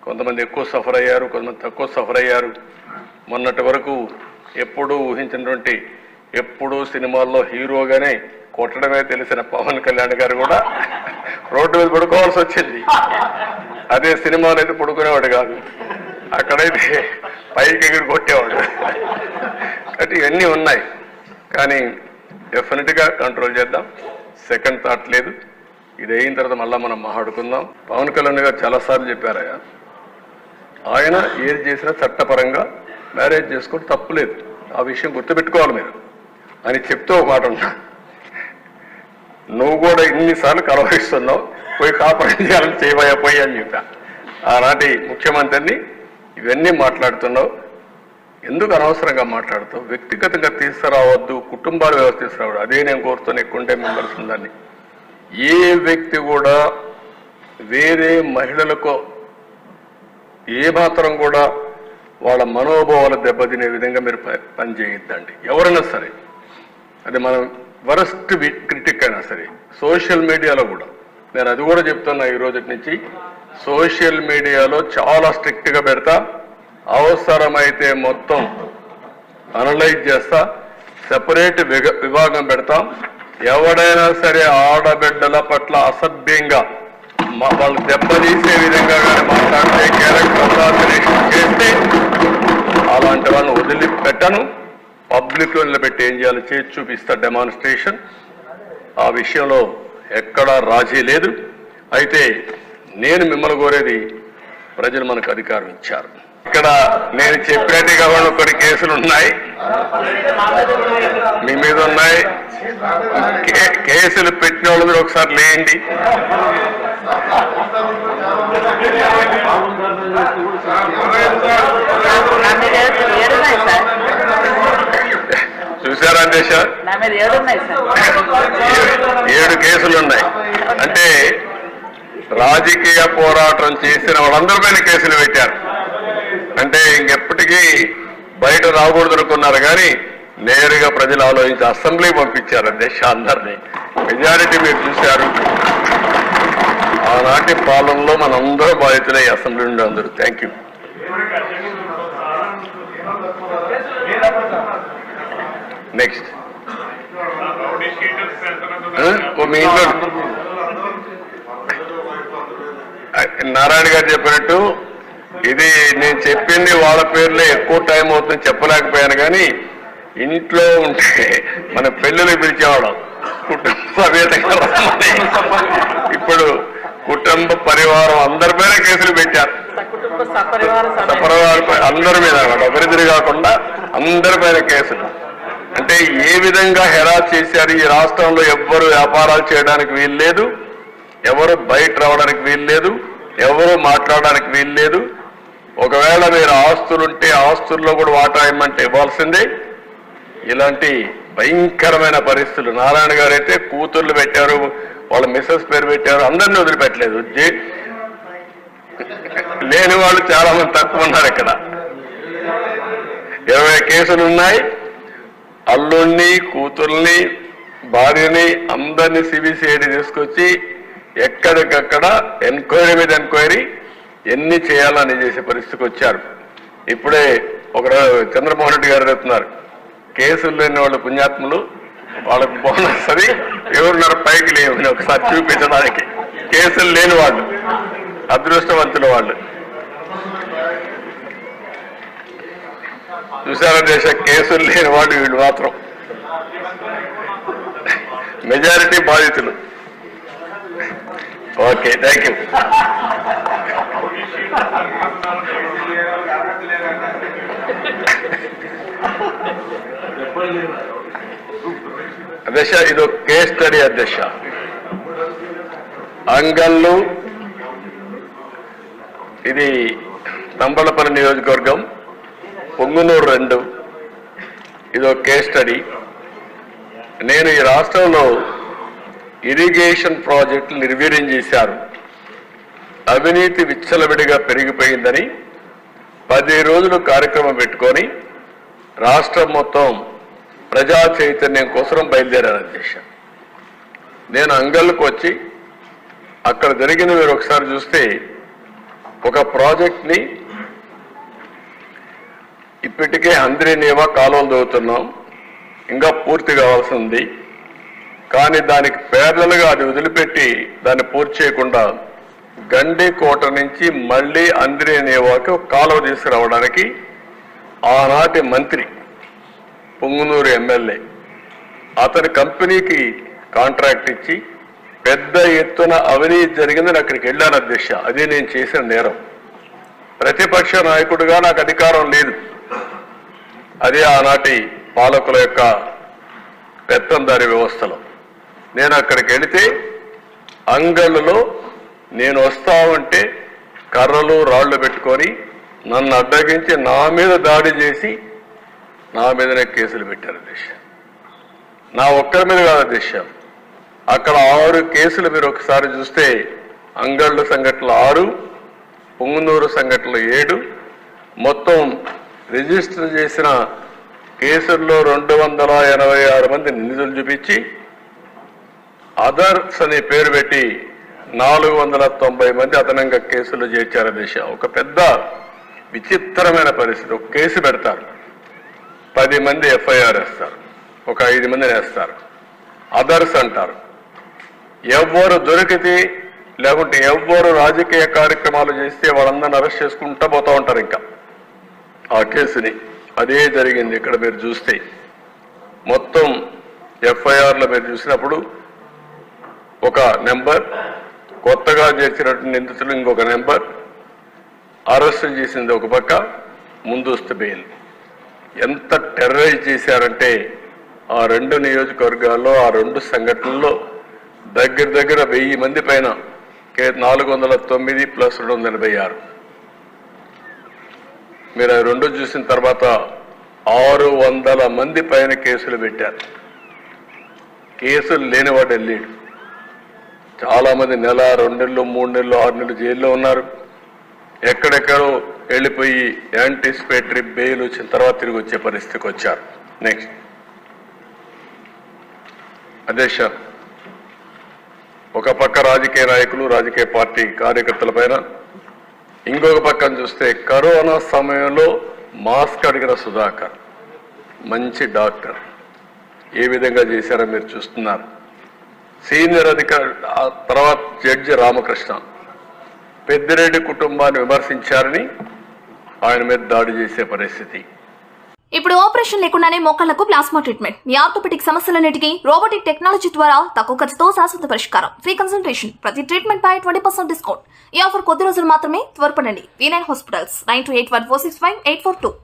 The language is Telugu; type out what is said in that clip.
కొంతమంది ఎక్కువ సఫర్ అయ్యారు, కొంతమంది తక్కువ సఫర్ అయ్యారు. మొన్నటి వరకు ఎప్పుడూ ఊహించినటువంటి, ఎప్పుడూ సినిమాల్లో హీరోగానే కొట్టడమే తెలిసిన పవన్ కళ్యాణ్ గారు కూడా రోడ్డు మీద పడుకోవాల్సి వచ్చింది. అదే సినిమాలో అయితే పడుకునేవాడు కాదు, అక్కడైతే పైకి ఎగిరి కొట్టేవాడు. కాబట్టి ఇవన్నీ ఉన్నాయి, కానీ డెఫినెట్గా కంట్రోల్ చేద్దాం. సెకండ్ థాట్ లేదు. ఇది అయిన తర్వాత మళ్ళీ మనం మాట్లాడుకుందాం. పవన్ కళ్యాణ్ గారు చాలాసార్లు చెప్పారయ్యా, ఆయన ఏది చేసినా చట్టపరంగా మ్యారేజ్ చేసుకుంటే తప్పులేదు, ఆ విషయం గుర్తుపెట్టుకోవాలి మీరు అని చెప్తూ ఒక మాట ఉన్నా. నువ్వు కూడా ఇన్నిసార్లు కలవరిస్తున్నావు, పోయి కాపురం చేయాలని చేయబోయా పోయి అని చెప్పా. ఆనాటి ముఖ్యమంత్రిని ఇవన్నీ మాట్లాడుతున్నావు, ఎందుకు అనవసరంగా మాట్లాడుతావు? వ్యక్తిగతంగా తీసుకురావద్దు, కుటుంబాల వ్యవస్థ తీసుకురావద్దు. అదే నేను కోరుతున్నా, ఎక్కువంటే మెంబర్స్ ఉందని. ఏ వ్యక్తి కూడా వేరే మహిళలకు ఏ మాత్రం కూడా వాళ్ళ మనోభావాలు దెబ్బతినే విధంగా మీరు పనిచేయద్దండి. ఎవరైనా సరే, అది మనం వరస్ట్ క్రిటిక్ అయినా సరే, సోషల్ మీడియాలో కూడా నేను అది కూడా చెప్తున్నా. ఈ రోజు నుంచి సోషల్ మీడియాలో చాలా స్ట్రిక్ట్గా పెడతా, అవసరమైతే మొత్తం అనలైజ్ చేస్తా, సెపరేట్ విభాగం పెడతాం. ఎవడైనా సరే ఆడబిడ్డల పట్ల అసభ్యంగా వాళ్ళు దెబ్బతీసే విధంగా కానీ మాట్లాడితే, క్యారెక్టర్ అసాసినేషన్ చేస్తే అలాంటి వాళ్ళని వదిలిపెట్టను. పబ్లిక్లో నిలబెట్టి ఏం చేయాలో చేసి చూపిస్తా డెమాన్స్ట్రేషన్. ఆ విషయంలో ఎక్కడా రాజీ లేదు. అయితే నేను మిమ్మల్ని కోరేది, ప్రజలు మనకు అధికారం ఇచ్చారు. ఇక్కడ నేను చెప్పినట్టుగా కొన్ని కేసులు ఉన్నాయి, మీ మీద ఉన్నాయి. కేసులు పెట్టిన వాళ్ళు మీరు ఒకసారి లేండి. చూసారా దేశ 7 కేసులు ఉన్నాయి. అంటే రాజకీయ పోరాటం చేసిన వాళ్ళందరిపైన కేసులు పెట్టారు. అంటే ఇంకెప్పటికీ బయట రాకూడదు అనుకున్నారు, కానీ నేరుగా ప్రజలు ఆలోచించి అసెంబ్లీ పంపించారు అధ్యక్ష అందరినీ. మెజారిటీ మీరు చూశారు. ఆనాటి పాలనలో మనందరూ బాధితులే అసెంబ్లీ నుండి అందరూ. Thank you. నెక్స్ట్ మీ ఇంట్లో నారాయణ గారు చెప్పినట్టు ఇది నేను చెప్పింది వాళ్ళ పేర్లే, ఎక్కువ టైం అవుతుంది చెప్పలేకపోయాను. కానీ ఇంట్లో ఉంటే మన పెళ్ళిళ్ళు పిలిచేవాళ్ళం కుటుంబ సమేతంగా. ఇప్పుడు కుటుంబ పరివారం అందరిపైన కేసులు పెట్టారు. సపరివారం అందరి మీద ఒకరిద్దరు కాకుండా అందరిపైన కేసులు. అంటే ఏ విధంగా హెరాస్ చేశారు. ఈ రాష్ట్రంలో ఎవ్వరు వ్యాపారాలు చేయడానికి వీల్లేదు, ఎవరు బయట రావడానికి వీల్లేదు, ఎవరు మాట్లాడడానికి వీల్లేదు. ఒకవేళ మీరు ఆస్తులుంటే ఆస్తుల్లో కూడా వాటా ఇవ్వమంటే ఇవ్వాల్సిందే. ఇలాంటి భయంకరమైన పరిస్థితులు. నారాయణ గారు అయితే కూతుర్లు పెట్టారు, వాళ్ళ మిస్సెస్ పేరు పెట్టారు, అందరినీ వదిలిపెట్టలేదు. లేని వాళ్ళు చాలా మంది తక్కువ ఉన్నారు. ఇక్కడ 20 కేసులు ఉన్నాయి. అల్లుణ్ణి, కూతుర్ని, భార్యని అందరినీ సిబిసిఐడి తీసుకొచ్చి ఎక్కడికక్కడ ఎంక్వైరీ మీద ఎంక్వైరీ ఎన్ని చేయాలని చేసే పరిస్థితికి వచ్చారు. ఇప్పుడే ఒక చంద్రమోహన్ రెడ్డి గారు చెప్తున్నారు, కేసులు లేని వాళ్ళు పుణ్యాత్ములు, వాళ్ళకు బోనస్ అది ఎవరున్నారు పైకి లేవని ఒకసారి చూపించడానికి. కేసులు లేని వాళ్ళు అదృష్టవంతుల వాళ్ళు. చూసారా దేశ, కేసులు లేని వాళ్ళు వీళ్ళు మాత్రం మెజారిటీ బాధితులు. Okay, thank you. అధ్యక్ష, ఇది ఒక కేస్ స్టడీ అధ్యక్ష. అంగళ్ళు, ఇది తంబళపల్లి నియోజకవర్గం, పొంగునూరు 2. ఇది ఒక కేస్ స్టడీ. నేను ఈ రాష్ట్రంలో ఇరిగేషన్ ప్రాజెక్టులు నిర్వీర్యం చేశారు, అవినీతి విచ్చలవిడిగా పెరిగిపోయిందని 10 రోజులు కార్యక్రమం పెట్టుకొని రాష్ట్రం మొత్తం ప్రజా చైతన్యం కోసం బయలుదేరారు అధ్యక్ష. నేను అంగళ్ళకు వచ్చి అక్కడ జరిగిన మీరు ఒకసారి చూస్తే ఒక ప్రాజెక్ట్ని ఇప్పటికే హంద్రీనేవా కాలువలు దవ్వుతున్నాం, ఇంకా పూర్తి కావాల్సింది. కానీ దానికి ప్యారలల్గా అది వదిలిపెట్టి దాన్ని పూర్తి చేయకుండా గండికోట నుంచి మళ్ళీ హంద్రీనేవాకి ఒక కాలువ తీసుకురావడానికి ఆనాటి మంత్రి పొంగునూరు ఎమ్మెల్యే అతని కంపెనీకి కాంట్రాక్ట్ ఇచ్చి పెద్ద ఎత్తున అవినీతి జరిగిందని అక్కడికి వెళ్ళాను అధ్యక్ష. అదే నేను చేసిన నేరం. ప్రతిపక్ష నాయకుడిగా నాకు అధికారం లేదు. అదే ఆనాటి పాలకుల యొక్క పెత్తందారి వ్యవస్థలో నేను అక్కడికి వెళితే అంగళ్ళలో నేను వస్తా ఉంటే కర్రలు రాళ్లు పెట్టుకొని నన్ను అడ్డగించి నా మీద దాడి చేసి నా మీదనే కేసులు పెట్టారు అధ్యక్ష. నా ఒక్కరి మీద కాదు అధ్యక్ష, అక్కడ 6 కేసులు మీరు ఒకసారి చూస్తే అంగళ్ళ సంఘటనలు 6, పొంగునూరు సంఘటనలు 7, మొత్తం రిజిస్టర్ చేసిన కేసుల్లో 286 మంది నిందితులు చూపించి అదర్స్ అనే పేరు పెట్టి 490 మంది అదనంగా కేసులు చేర్చారు దిశ. ఒక పెద్ద విచిత్రమైన పరిస్థితి. ఒక కేసు పెడతారు, 10 మంది ఎఫ్ఐఆర్ వేస్తారు, ఒక 5 మందిని వేస్తారు, అదర్స్ అంటారు. ఎవ్వరు దొరికితే లేకుంటే ఎవ్వరు రాజకీయ కార్యక్రమాలు చేస్తే వాళ్ళందరినీ అరెస్ట్ చేసుకుంటూ పోతూ ఉంటారు ఇంకా ఆ కేసుని. అదే జరిగింది ఇక్కడ మీరు చూస్తే. మొత్తం ఎఫ్ఐఆర్లో మీరు చూసినప్పుడు ఒక నెంబర్, కొత్తగా చేర్చినటువంటి నిందితులు ఇంకొక నెంబర్, అరెస్ట్ చేసింది ఒక పక్క, ముందస్తు బెయిల్. ఎంత టెర్రరైజ్ చేశారంటే ఆ 2 నియోజకవర్గాల్లో ఆ 2 సంఘటనల్లో దగ్గర 1000 మంది పైన 409 ప్లస్ 286. మీరు ఆ 2 చూసిన తర్వాత 600 మంది పైన కేసులు పెట్టారు. కేసులు లేనివాడు వెళ్ళాడు. చాలా మంది నెల, 2 నెలలు, 3 నెలలు, 6 నెలలు జైల్లో ఉన్నారు. ఎక్కడెక్కడో వెళ్ళిపోయి యాంటిసిపేటరీ బెయిల్ వచ్చిన తర్వాత తిరిగి వచ్చే పరిస్థితికి వచ్చారు. నెక్స్ట్ అధ్యక్ష, ఒక పక్క రాజకీయ నాయకులు, రాజకీయ పార్టీ కార్యకర్తల పైన, ఇంకొక పక్కన చూస్తే కరోనా సమయంలో మాస్క్ అడిగిన సుధాకర్ మంచి డాక్టర్ ఏ విధంగా చేశారో మీరు చూస్తున్నారు. సీనియర్ అధికారి తర్వాత జడ్జి రామకృష్ణ పెద్దిరెడ్డి కుటుంబాన్ని విమర్శించారని ఆయన మీద దాడి చేసే పరిస్థితి. ఇప్పుడు ఆపరేషన్ లేకుండానే మోకాళ్లకు ప్లాస్మా ట్రీట్మెంట్. మీ ఆర్థోపెడిక్ సమస్యలన్నిటికీ రోబోటిక్ టెక్నాలజీ ద్వారా తక్కువ ఖర్చుతో శాశ్వత పరిష్కారం. ఫ్రీ కన్సల్టేషన్, ప్రతి ట్రీట్మెంట్ పై 20% డిస్కౌంట్. ఈ ఆఫర్ కొద్ది రోజులు మాత్రమే. త్వరపడండి. V9 hospitals 9281465842.